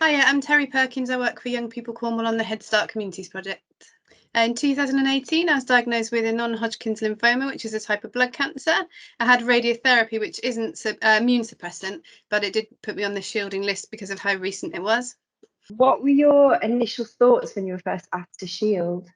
Hi, I'm Terrie Perkins. I work for Young People Cornwall on the Headstart Communities Project. In 2018, I was diagnosed with a non-Hodgkin's lymphoma, which is a type of blood cancer. I had radiotherapy, which isn't immune suppressant, but it did put me on the shielding list because of how recent it was. What were your initial thoughts when you were first asked to shield?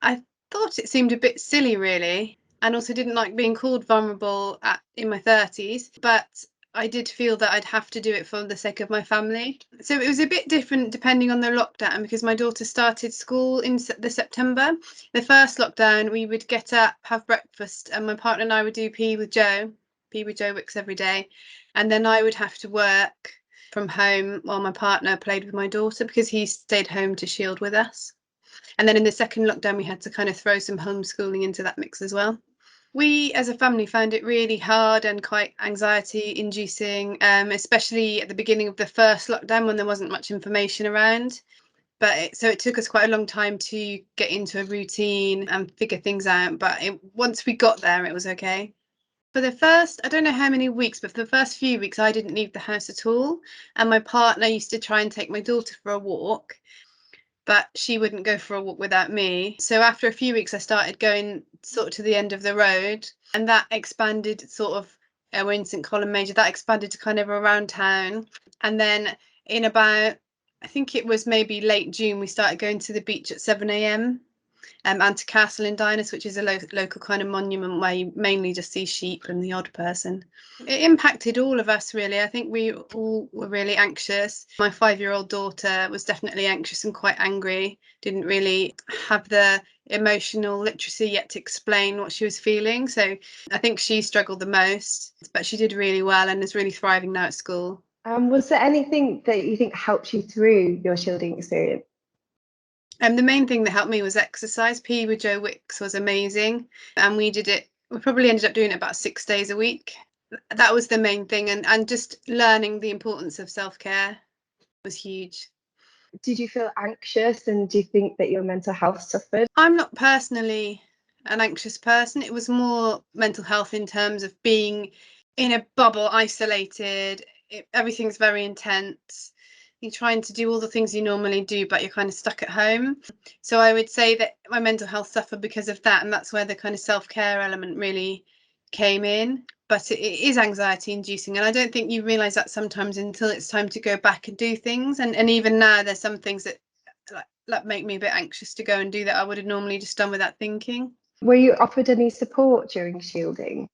I thought it seemed a bit silly, really, and also didn't like being called vulnerable in my 30s, but I did feel that I'd have to do it for the sake of my family. So it was a bit different depending on the lockdown because my daughter started school in the September. The first lockdown, we would get up, have breakfast, and my partner and I would do Pee with Joe Wicks every day. And then I would have to work from home while my partner played with my daughter because he stayed home to shield with us. And then in the second lockdown, we had to kind of throw some homeschooling into that mix as well. We as a family found it really hard and quite anxiety inducing, especially at the beginning of the first lockdown when there wasn't much information around. But so it took us quite a long time to get into a routine and figure things out. But once we got there, it was okay. For the first, I don't know how many weeks, but for the first few weeks, I didn't leave the house at all. And my partner used to try and take my daughter for a walk, but she wouldn't go for a walk without me. So after a few weeks, I started going sort of to the end of the road, and that expanded sort of, we're in St Column Major, that expanded to kind of around town. And then in about, I think it was maybe late June, we started going to the beach at 7 a.m. And to Castle in Diners, which is a local kind of monument where you mainly just see sheep and the odd person. It impacted all of us, really. I think we all were really anxious. My 5-year-old daughter was definitely anxious and quite angry, didn't really have the emotional literacy yet to explain what she was feeling. So I think she struggled the most, but she did really well and is really thriving now at school. Was there anything that you think helped you through your shielding experience? The main thing that helped me was exercise. Pee with Joe Wicks was amazing, and we probably ended up doing it about 6 days a week. That was the main thing, and just learning the importance of self-care was huge. Did you feel anxious, and do you think that your mental health suffered? I'm not personally an anxious person. It was more mental health in terms of being in a bubble, isolated. Everything's very intense. You're trying to do all the things you normally do, but you're kind of stuck at home. So I would say that my mental health suffered because of that, and that's where the kind of self-care element really came in. But it is anxiety inducing, and I don't think you realise that sometimes until it's time to go back and do things. And even now, there's some things that make me a bit anxious to go and do that I would have normally just done without thinking. Were you offered any support during shielding?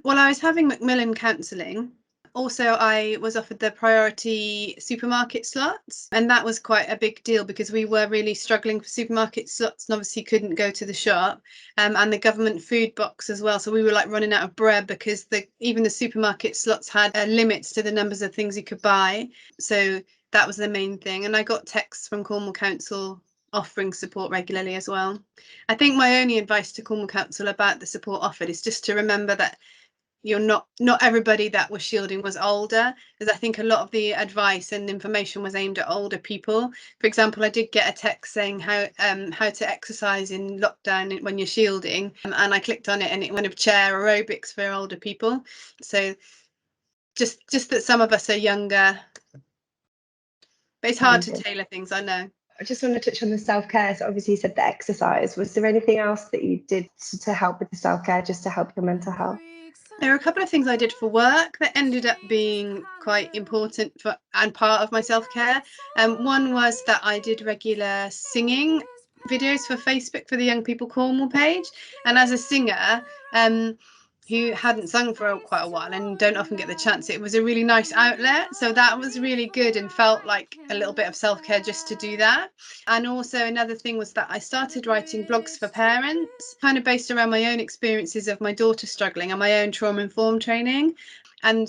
Well, I was having Macmillan counselling. Also, I was offered the priority supermarket slots, and that was quite a big deal because we were really struggling for supermarket slots and obviously couldn't go to the shop, and the government food box as well. So we were like running out of bread because even the supermarket slots had limits to the numbers of things you could buy. So that was the main thing. And I got texts from Cornwall Council offering support regularly as well. I think my only advice to Cornwall Council about the support offered is just to remember that you're not everybody that was shielding was older, because I think a lot of the advice and information was aimed at older people. For example, I did get a text saying how to exercise in lockdown when you're shielding, and I clicked on it and it went of chair aerobics for older people. So just that some of us are younger, but it's hard to tailor things, I know. I just want to touch on the self-care. So obviously you said the exercise. Was there anything else that you did to help with the self-care, just to help your mental health? There are a couple of things I did for work that ended up being quite important and part of my self-care. One was that I did regular singing videos for Facebook for the Young People Cornwall page. And as a singer who hadn't sung for quite a while and don't often get the chance, it was a really nice outlet. So that was really good and felt like a little bit of self-care just to do that. And also another thing was that I started writing blogs for parents, kind of based around my own experiences of my daughter struggling and my own trauma-informed training. And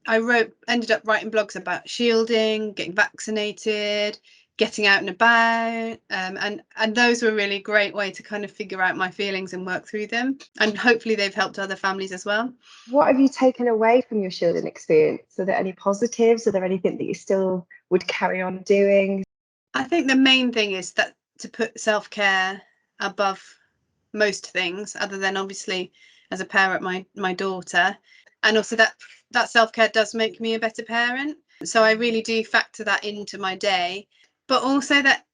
I ended up writing blogs about shielding, getting vaccinated, getting out and about, and those were a really great way to kind of figure out my feelings and work through them, and hopefully they've helped other families as well. What have you taken away from your shielding experience? Are there any positives? Are there anything that you still would carry on doing? I think the main thing is that to put self-care above most things, other than obviously as a parent my daughter, and also that self-care does make me a better parent. So I really do factor that into my day, but also that,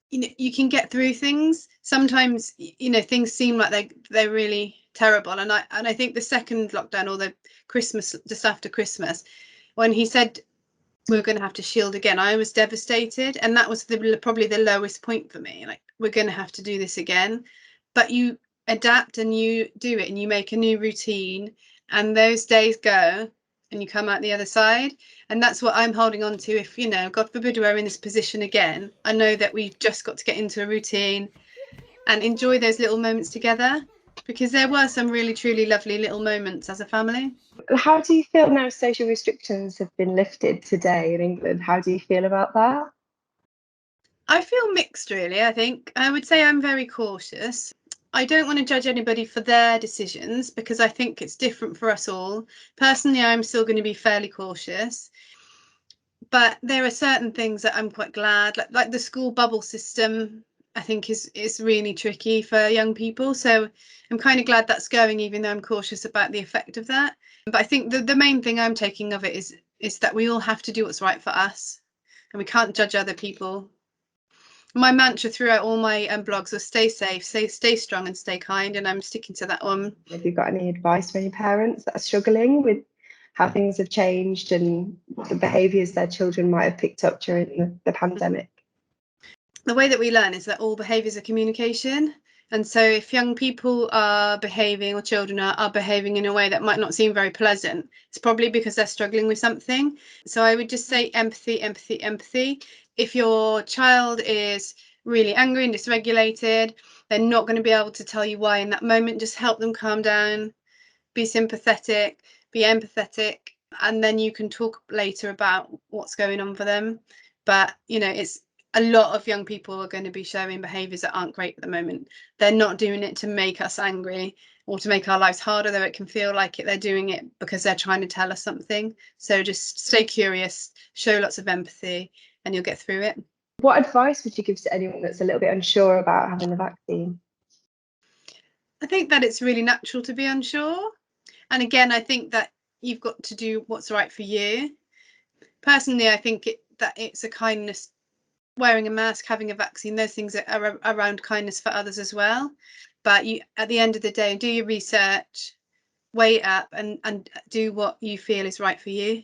you know, you can get through things. Sometimes, you know, things seem like they're really terrible. And I think the second lockdown, or the Christmas, just after Christmas, when he said we're going to have to shield again, I was devastated. And that was probably the lowest point for me. Like, we're going to have to do this again. But you adapt and you do it and you make a new routine, and those days go and you come out the other side. And that's what I'm holding on to. If, you know, God forbid we're in this position again, I know that we've just got to get into a routine and enjoy those little moments together, because there were some really, truly lovely little moments as a family. How do you feel now social restrictions have been lifted today in England? How do you feel about that? I feel mixed, really. I think I would say I'm very cautious. I don't want to judge anybody for their decisions, because I think it's different for us all. Personally, I'm still going to be fairly cautious. But there are certain things that I'm quite glad, like the school bubble system, I think is really tricky for young people. So I'm kind of glad that's going, even though I'm cautious about the effect of that. But I think the main thing I'm taking of it is that we all have to do what's right for us, and we can't judge other people. My mantra throughout all my blogs was stay safe, stay strong, and stay kind, and I'm sticking to that one. Have you got any advice for any parents that are struggling with how things have changed and the behaviours their children might have picked up during the pandemic? The way that we learn is that all behaviours are communication. And so if young people are behaving, or children are behaving in a way that might not seem very pleasant, it's probably because they're struggling with something. So I would just say empathy, empathy, empathy. If your child is really angry and dysregulated, they're not going to be able to tell you why in that moment. Just help them calm down, be sympathetic, be empathetic, and then you can talk later about what's going on for them. But, you know, it's a lot of young people are going to be showing behaviours that aren't great at the moment. They're not doing it to make us angry or to make our lives harder, though it can feel like it. They're doing it because they're trying to tell us something. So just stay curious, show lots of empathy, and you'll get through it. What advice would you give to anyone that's a little bit unsure about having the vaccine? I think that it's really natural to be unsure. And again, I think that you've got to do what's right for you. Personally, I think that it's a kindness. Wearing a mask, having a vaccine, those things are around kindness for others as well. But you, at the end of the day, do your research, weigh it up, and do what you feel is right for you.